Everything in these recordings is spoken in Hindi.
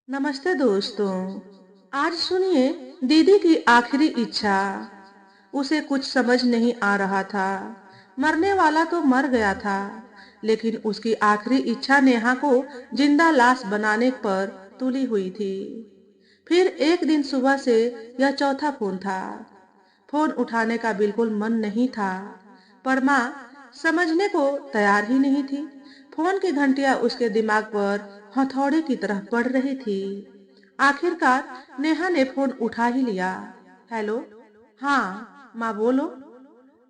नमस्ते दोस्तों। आज सुनिए दीदी की आखिरी इच्छा। उसे कुछ समझ नहीं आ रहा था। मरने वाला तो मर गया था, लेकिन उसकी आखिरी इच्छा नेहा को जिंदा लाश बनाने पर तुली हुई थी। फिर एक दिन सुबह से यह चौथा फोन था। फोन उठाने का बिल्कुल मन नहीं था, पर माँ समझने को तैयार ही नहीं थी। फोन की घंटियां उसके दिमाग पर हथौड़े की तरह पड़ रही थी। आखिरकार नेहा ने फोन उठा ही लिया। हेलो। हाँ माँ, बोलो।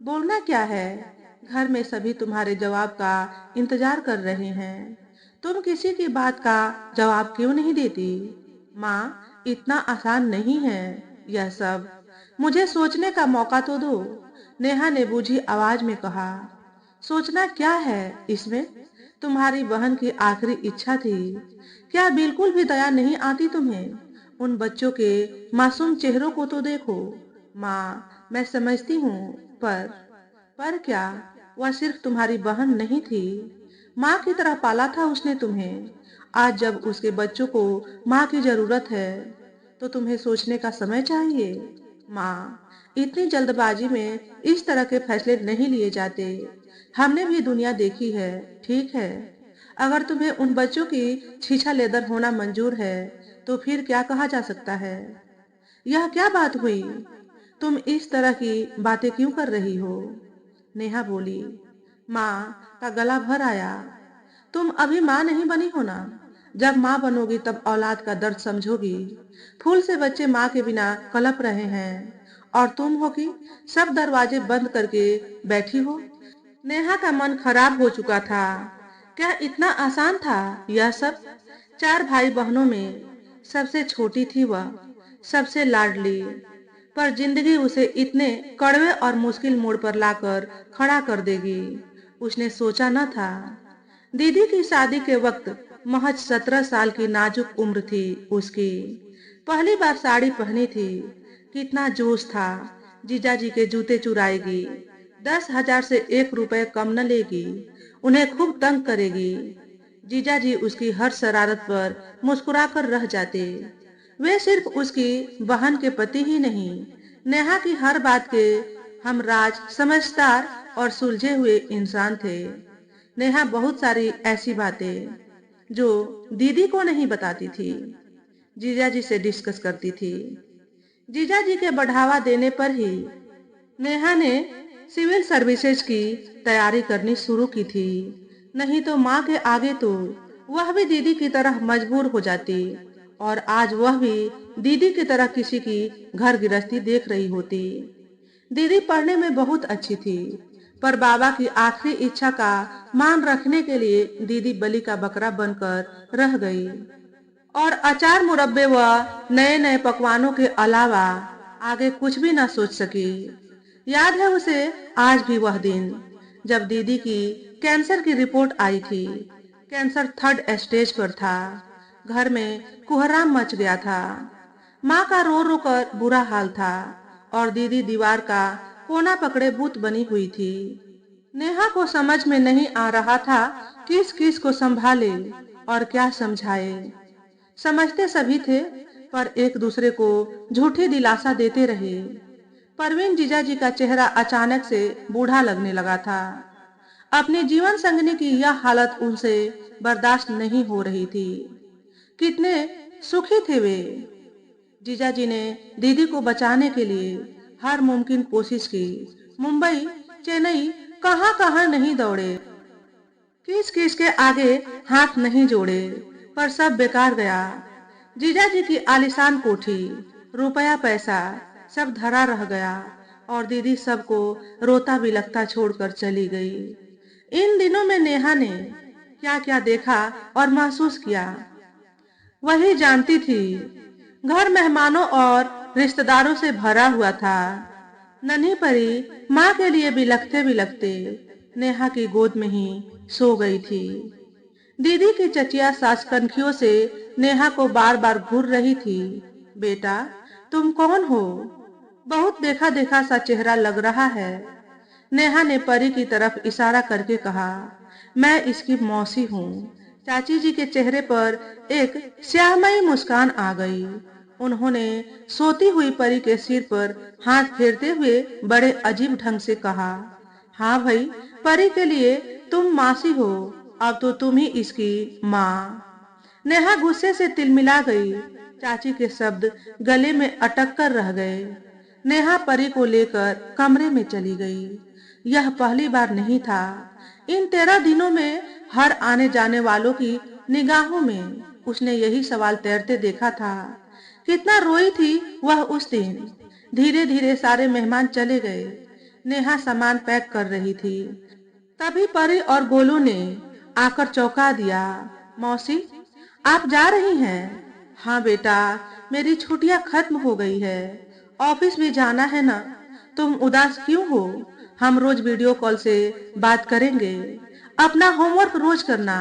बोलना क्या है? घर में सभी तुम्हारे जवाब का इंतजार कर रहे हैं। तुम किसी की बात का जवाब क्यों नहीं देती? माँ, इतना आसान नहीं है यह सब। मुझे सोचने का मौका तो दो। नेहा ने बूझी आवाज में कहा। सोचना क्या है इसमें? तुम्हारी बहन की आखिरी इच्छा थी। क्या बिल्कुल भी दया नहीं आती तुम्हें? उन बच्चों के मासूम चेहरों को तो देखो। माँ, मैं समझती हूँ, पर क्या? वह सिर्फ तुम्हारी बहन नहीं थी। माँ की तरह पाला था उसने तुम्हें। आज जब उसके बच्चों को माँ की जरूरत है, तो तुम्हें सोचने का समय चाहिए। माँ, इतनी जल्दबाजी में इस तरह के फैसले नहीं लिए जाते। हमने भी दुनिया देखी है, ठीक है। अगर तुम्हें उन बच्चों की छीछा लेदर होना मंजूर है, तो फिर क्या कहा जा सकता है? यह क्या बात हुई? तुम इस तरह की बातें क्यों कर रही हो? नेहा बोली। माँ का गला भर आया। तुम अभी माँ नहीं बनी हो ना। जब माँ बनोगी तब औलाद का दर्द समझोगी। फूल से बच्चे माँ के बिना कलप रहे हैं, और तुम हो कि सब दरवाजे बंद करके बैठी हो। नेहा का मन खराब हो चुका था। क्या इतना आसान था यह सब? चार भाई बहनों में सबसे छोटी थी वह, सबसे लाडली। पर जिंदगी उसे इतने कड़वे और मुश्किल मोड़ पर लाकर खड़ा कर देगी, उसने सोचा न था। दीदी की शादी के वक्त महज 17 साल की नाजुक उम्र थी उसकी। पहली बार साड़ी पहनी थी। कितना जोश था। जीजाजी के जूते चुराएगी, 10,000 से 1 रुपए कम न लेगी, उन्हें खूब तंग करेगी। जीजाजी उसकी हर शरारत पर मुस्कुराकर रह जाते। वे सिर्फ उसकी बहन के पति ही नहीं, नेहा की हर बात के हमराज, समझदार और सुलझे हुए इंसान थे। नेहा बहुत सारी ऐसी बातें जो दीदी को नहीं बताती थी, जीजाजी से डिस्कस करती थी। जीजाजी के बढ़ावा देने पर ही नेहा ने सिविल सर्विसेज की तैयारी करनी शुरू की थी। नहीं तो माँ के आगे तो वह भी दीदी की तरह मजबूर हो जाती, और आज वह भी दीदी की तरह किसी की घर गृहस्थी देख रही होती। दीदी पढ़ने में बहुत अच्छी थी, पर बाबा की आखिरी इच्छा का मान रखने के लिए दीदी बलि का बकरा बनकर रह गई, और अचार मुरब्बे व नए नए पकवानों के अलावा आगे कुछ भी न सोच सकी। याद है उसे आज भी वह दिन, जब दीदी की कैंसर की रिपोर्ट आई थी। कैंसर 3rd स्टेज पर था। घर में कोहराम मच गया था। माँ का रो रो कर बुरा हाल था, और दीदी दीवार का कोना पकड़े बूत बनी हुई थी। नेहा को समझ में नहीं आ रहा था किस किस को संभाले और क्या समझाए। समझते सभी थे, पर एक दूसरे को झूठी दिलासा देते रहे। परवीन जीजाजी का चेहरा अचानक से बूढ़ा लगने लगा था। अपने जीवन संगनी की यह हालत उनसे बर्दाश्त नहीं हो रही थी। कितने सुखी थे वे। जीजाजी ने दीदी को बचाने के लिए हर मुमकिन कोशिश की। मुंबई, चेन्नई, कहां कहां नहीं दौड़े, किस किस के आगे हाथ नहीं जोड़े, पर सब बेकार गया। जीजाजी की आलीशान कोठी, रुपया पैसा सब धरा रह गया, और दीदी सबको रोता बिलखता छोड़कर चली गई। इन दिनों में नेहा ने क्या क्या देखा और महसूस किया, वही जानती थी। घर मेहमानों और रिश्तेदारों से भरा हुआ था। नन्ही परी माँ के लिए बिलखते बिलखते नेहा की गोद में ही सो गई थी। दीदी की चचिया सास कनखियों से नेहा को बार बार घूर रही थी। बेटा, तुम कौन हो? बहुत देखा देखा सा चेहरा लग रहा है। नेहा ने परी की तरफ इशारा करके कहा। मैं इसकी मौसी हूँ। चाची जी के चेहरे पर एक स्याहमयी मुस्कान आ गई। उन्होंने सोती हुई परी के सिर पर हाथ फेरते हुए बड़े अजीब ढंग से कहा, हाँ भाई, परी के लिए तुम मासी हो, अब तो तुम ही इसकी माँ। नेहा गुस्से से तिलमिला गई। चाची के शब्द गले में अटक कर रह गए। नेहा परी को लेकर कमरे में चली गई। यह पहली बार नहीं था। इन 13 दिनों में हर आने जाने वालों की निगाहों में उसने यही सवाल तैरते देखा था। कितना रोई थी वह उस दिन। धीरे धीरे सारे मेहमान चले गए। नेहा सामान पैक कर रही थी। तभी परी और गोलू ने आकर चौंका दिया। मौसी, आप जा रही हैं? हाँ बेटा, मेरी छुट्टियां खत्म हो गई है, ऑफिस भी जाना है ना। तुम उदास क्यों हो? हम रोज वीडियो कॉल से बात करेंगे। अपना होमवर्क रोज करना।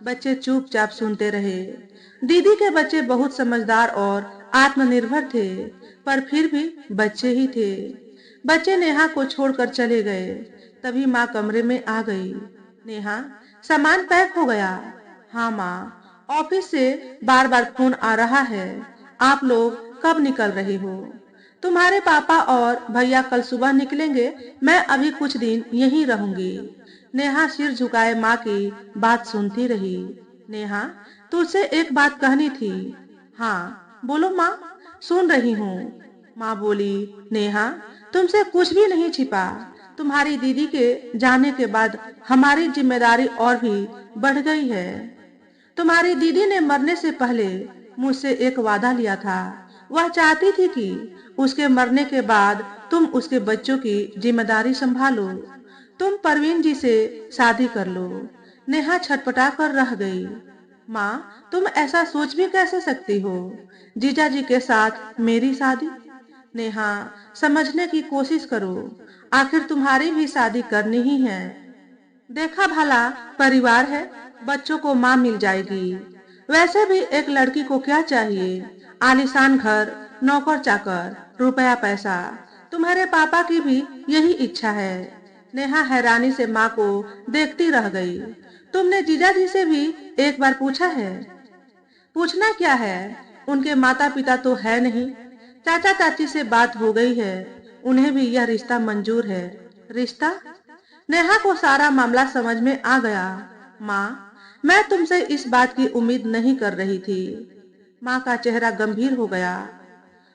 बच्चे चुपचाप सुनते रहे। दीदी के बच्चे बहुत समझदार और आत्मनिर्भर थे, पर फिर भी बच्चे ही थे। बच्चे नेहा को छोड़कर चले गए। तभी माँ कमरे में आ गई। नेहा, सामान पैक हो गया? हाँ माँ, ऑफिस से बार बार फोन आ रहा है। आप लोग कब निकल रहे हो? तुम्हारे पापा और भैया कल सुबह निकलेंगे, मैं अभी कुछ दिन यहीं रहूंगी। नेहा सिर झुकाए माँ की बात सुनती रही। नेहा, तुझसे एक बात कहनी थी। हाँ बोलो माँ, सुन रही हूँ। माँ बोली, नेहा, तुमसे कुछ भी नहीं छिपा। तुम्हारी दीदी के जाने के बाद हमारी जिम्मेदारी और भी बढ़ गई है। तुम्हारी दीदी ने मरने से पहले मुझसे एक वादा लिया था। वह चाहती थी कि उसके मरने के बाद तुम उसके बच्चों की जिम्मेदारी संभालो। तुम परवीन जी से शादी कर लो। नेहा छटपटा कर रह गई। माँ, तुम ऐसा सोच भी कैसे सकती हो? जीजा जी के साथ मेरी शादी? नेहा, समझने की कोशिश करो। आखिर तुम्हारी भी शादी करनी ही है। देखा भला, परिवार है, बच्चों को माँ मिल जाएगी। वैसे भी एक लड़की को क्या चाहिए? आलीशान घर, नौकर चाकर, रुपया पैसा। तुम्हारे पापा की भी यही इच्छा है। नेहा हैरानी से माँ को देखती रह गई। तुमने जीजा जी से भी एक बार पूछा है? पूछना क्या है, उनके माता पिता तो है नहीं। चाचा चाची से बात हो गई है, उन्हें भी यह रिश्ता मंजूर है। रिश्ता? नेहा को सारा मामला समझ में आ गया। माँ, मैं तुमसे इस बात की उम्मीद नहीं कर रही थी। माँ का चेहरा गंभीर हो गया।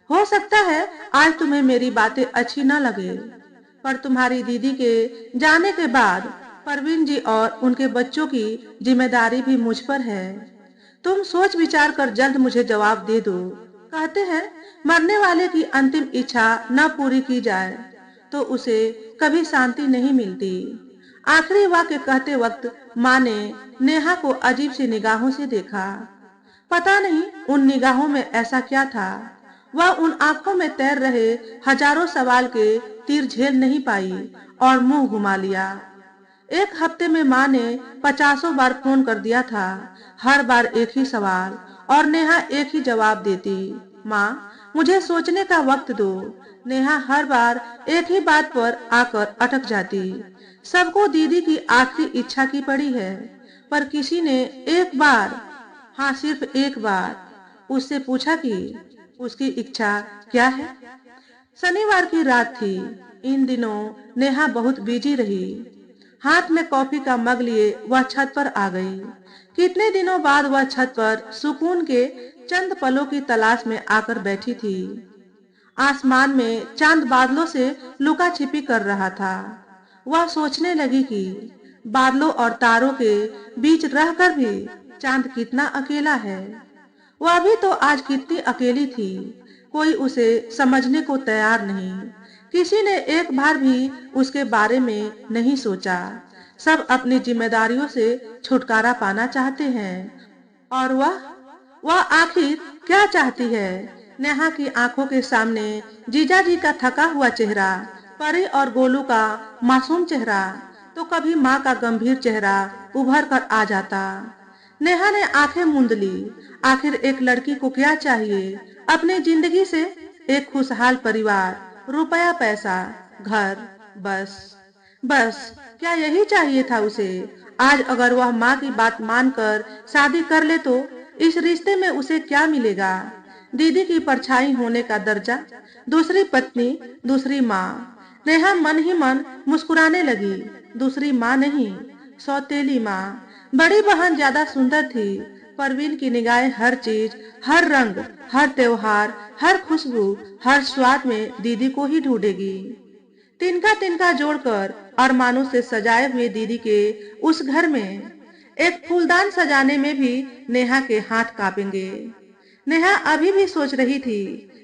हो सकता है आज तुम्हें मेरी बातें अच्छी न लगे, पर तुम्हारी दीदी के जाने के बाद परवीन जी और उनके बच्चों की जिम्मेदारी भी मुझ पर है। तुम सोच विचार कर जल्द मुझे जवाब दे दो। कहते हैं मरने वाले की अंतिम इच्छा न पूरी की जाए तो उसे कभी शांति नहीं मिलती। आखिरी वाक्य कहते वक्त माँ ने नेहा को अजीब सी निगाहों से देखा। पता नहीं उन निगाहों में ऐसा क्या था। वह उन आंखों में तैर रहे हजारों सवाल के तीर झेल नहीं पाई और मुंह घुमा लिया। एक हफ्ते में माँ ने 50 बार फोन कर दिया था। हर बार एक ही सवाल और नेहा एक ही जवाब देती, माँ, मुझे सोचने का वक्त दो। नेहा हर बार एक ही बात पर आकर अटक जाती। सबको दीदी की आखिरी इच्छा की पड़ी है, पर किसी ने एक बार, हाँ सिर्फ एक बार, उससे पूछा कि उसकी इच्छा क्या है। शनिवार की रात थी। इन दिनों नेहा बहुत बिजी रही। हाथ में कॉफी का मग लिए वह छत पर आ गई। कितने दिनों बाद वह छत पर सुकून के चंद पलों की तलाश में आकर बैठी थी। आसमान में चांद बादलों से लुका छिपी कर रहा था। वह सोचने लगी कि बादलों और तारों के बीच रहकर भी चांद कितना अकेला है। वह भी तो आज कितनी अकेली थी। कोई उसे समझने को तैयार नहीं। किसी ने एक बार भी उसके बारे में नहीं सोचा। सब अपनी जिम्मेदारियों से छुटकारा पाना चाहते हैं। और वह आखिर क्या चाहती है? नेहा की आंखों के सामने जीजा जी का थका हुआ चेहरा, परी और गोलू का मासूम चेहरा, तो कभी माँ का गंभीर चेहरा उभर कर आ जाता। नेहा ने आंखें मूंद ली। आखिर एक लड़की को क्या चाहिए अपनी जिंदगी से? एक खुशहाल परिवार, रुपया पैसा, घर, बस बस क्या यही चाहिए था उसे? आज अगर वह माँ की बात मानकर शादी कर ले तो इस रिश्ते में उसे क्या मिलेगा? दीदी की परछाई होने का दर्जा, दूसरी पत्नी, दूसरी माँ। नेहा मन ही मन मुस्कुराने लगी। दूसरी माँ नहीं, सौतेली माँ। बड़ी बहन ज्यादा सुंदर थी। परवीन की निगाहें हर चीज, हर रंग, हर त्योहार, हर खुशबू, हर स्वाद में दीदी को ही ढूंढेगी। तिनका तिनका जोड़कर अरमानों से सजाए हुए दीदी के उस घर में एक फूलदान सजाने में भी नेहा के हाथ कांपेंगे। नेहा अभी भी सोच रही थी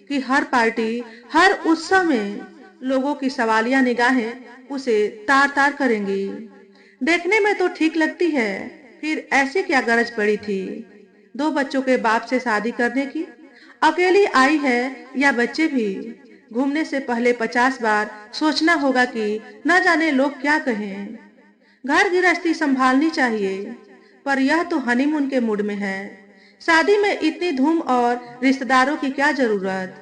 कि हर पार्टी, हर उत्सव में लोगों की सवालिया निगाहें उसे तार तार करेंगी। देखने में तो ठीक लगती है, फिर ऐसी क्या गरज पड़ी थी 2 बच्चों के बाप से शादी करने की? अकेली आई है या बच्चे भी? घूमने से पहले 50 बार सोचना होगा कि न जाने लोग क्या कहें। घर गृहस्थी संभालनी चाहिए, पर यह तो हनीमून के मूड में है। शादी में इतनी धूम और रिश्तेदारों की क्या जरूरत?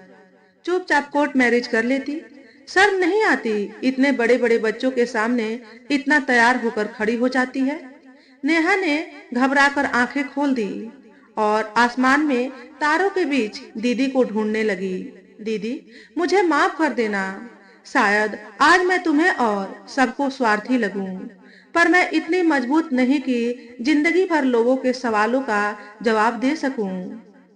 चुपचाप कोर्ट मैरिज कर लेती। शर्म नहीं आती इतने बड़े बड़े बच्चों के सामने इतना तैयार होकर खड़ी हो जाती है। नेहा ने घबराकर आंखें खोल दी और आसमान में तारों के बीच दीदी को ढूंढने लगी। दीदी, मुझे माफ कर देना। शायद आज मैं तुम्हें और सबको स्वार्थी लगूं, पर मैं इतनी मजबूत नहीं कि जिंदगी भर लोगों के सवालों का जवाब दे सकूं।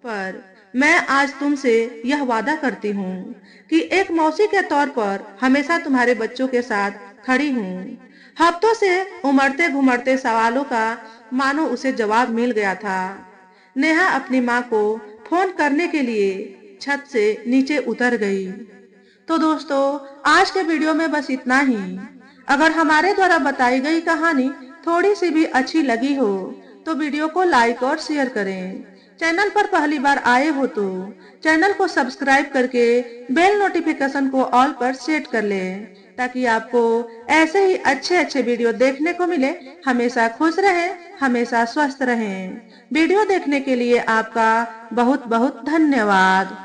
पर मैं आज तुमसे यह वादा करती हूँ कि एक मौसी के तौर पर हमेशा तुम्हारे बच्चों के साथ खड़ी हूँ। हफ्तों से उमड़ते घुमड़ते सवालों का मानो उसे जवाब मिल गया था। नेहा अपनी माँ को फोन करने के लिए छत से नीचे उतर गई। तो दोस्तों, आज के वीडियो में बस इतना ही। अगर हमारे द्वारा बताई गई कहानी थोड़ी सी भी अच्छी लगी हो तो वीडियो को लाइक और शेयर करें। चैनल पर पहली बार आए हो तो चैनल को सब्सक्राइब करके बेल नोटिफिकेशन को ऑल पर सेट कर लें, ताकि आपको ऐसे ही अच्छे अच्छे वीडियो देखने को मिले। हमेशा खुश रहें, हमेशा स्वस्थ रहें। वीडियो देखने के लिए आपका बहुत बहुत धन्यवाद।